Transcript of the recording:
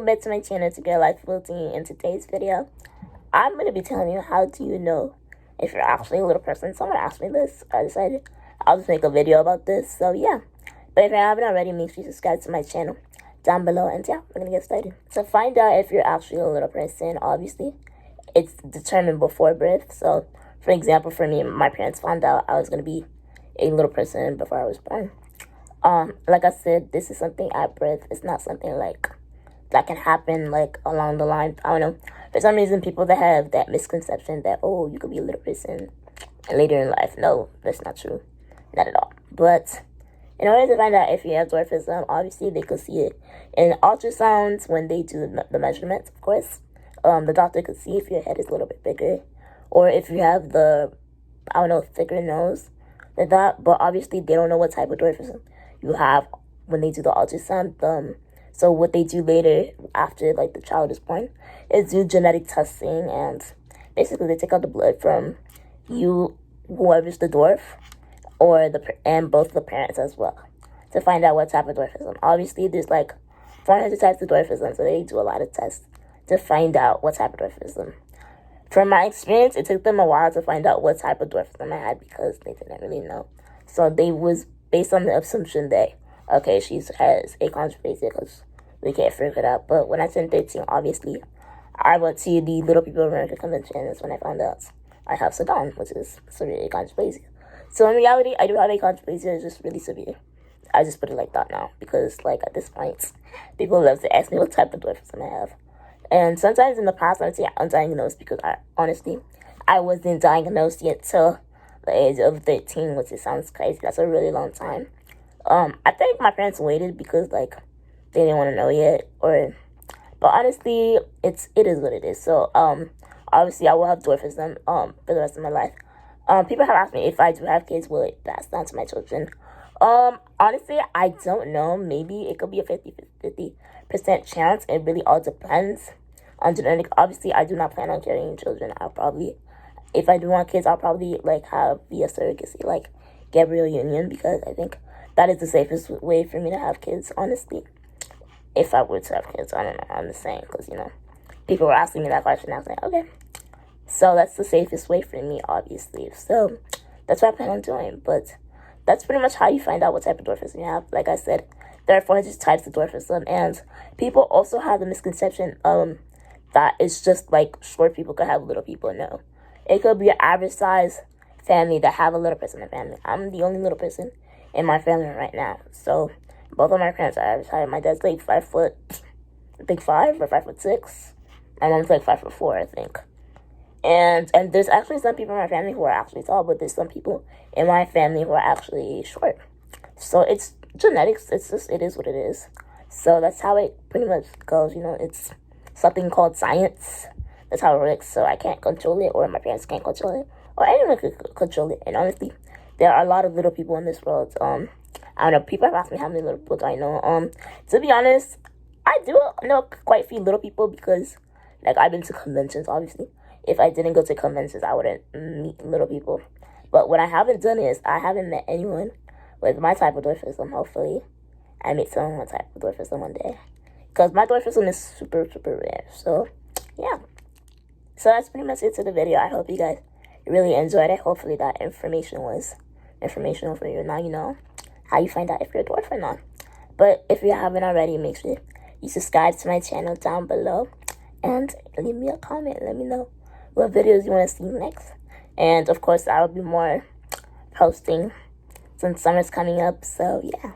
back to my channel to get life Wildine. In today's video, I'm going to be telling you how do you know if you're actually a little person. Someone asked me this. I decided I'll just make a video about this. So yeah, but if you haven't already, make sure you subscribe to my channel down below. And yeah, we're going to get started. To find out if you're actually a little person, obviously, it's determined before birth. So for example, for me, my parents found out I was going to be a little person before I was born. Like I said, this is something at birth. It's not something like that can happen like along the line. I don't know. For some reason, people that have that misconception that, oh, you could be a little person later in life. No, that's not true. Not at all. But in order to find out if you have dwarfism, obviously they could see it in ultrasounds when they do the measurements, of course. The doctor could see if your head is a little bit bigger or if you have the, I don't know, thicker nose than that. But obviously they don't know what type of dwarfism you have when they do the ultrasound. So what they do later after like the child is born is do genetic testing, and basically they take out the blood from you, whoever's the dwarf, or and both the parents as well, to find out what type of dwarfism. Obviously there's like 400 types of dwarfism, so they do a lot of tests to find out what type of dwarfism. From my experience, it took them a while to find out what type of dwarfism I had because they didn't really know. So they was based on the assumption that, okay, she has achondroplasia because we can't figure it out. But when I turned 13, obviously, I went to the Little People of America convention, and that's when I found out I have Sudan, which is severe achondroplasia. So in reality, I do have achondroplasia. It's just really severe. I just put it like that now because, like, at this point, people love to ask me what type of dwarfism I have. And sometimes in the past, I would say undiagnosed because I wasn't diagnosed yet till the age of 13, which it sounds crazy. That's a really long time. I think my parents waited because like they didn't want to know yet, but honestly, it is what it is. So obviously I will have dwarfism for the rest of my life. People have asked me if I do have kids, will it pass down to my children? Honestly, I don't know. Maybe it could be a 50% chance. It really all depends on genetic. Obviously, I do not plan on carrying children. If I do want kids, I'll probably like have via surrogacy, like Gabriel Union, because I think that is the safest way for me to have kids, honestly. If I were to have kids, I don't know. I'm just saying, because, you know, people were asking me that question. I was like, okay. So that's the safest way for me, obviously. So that's what I plan on doing. But that's pretty much how you find out what type of dwarfism you have. Like I said, there are 400 types of dwarfism. And people also have the misconception that it's just like short people could have little people. No. It could be an average size family that have a little person in the family. I'm the only little person in my family right now. So both of my parents are average height. My dad's like 5 foot, I think 5 or 5'6". My mom's like 5'4", I think. And there's actually some people in my family who are actually tall, but there's some people in my family who are actually short. So it's genetics. It is what it is. So that's how it pretty much goes. You know, it's something called science. That's how it works. So I can't control it, or my parents can't control it, or anyone could control it. And honestly, there are a lot of little people in this world. I don't know. People have asked me how many little people do I know. To be honest, I do know quite a few little people because, like, I've been to conventions. Obviously, if I didn't go to conventions, I wouldn't meet little people. But what I haven't done is I haven't met anyone with my type of dwarfism. Hopefully, I meet someone with my type of dwarfism one day, because my dwarfism is super, super rare. So yeah. So that's pretty much it to the video. I hope you guys really enjoyed it. Hopefully that information was informational for you. Now you know how you find out if you're a dwarf or not. But if you haven't already, make sure you subscribe to my channel down below and leave me a comment. Let me know what videos you want to see next. And of course, I will be more posting since summer's coming up. So yeah.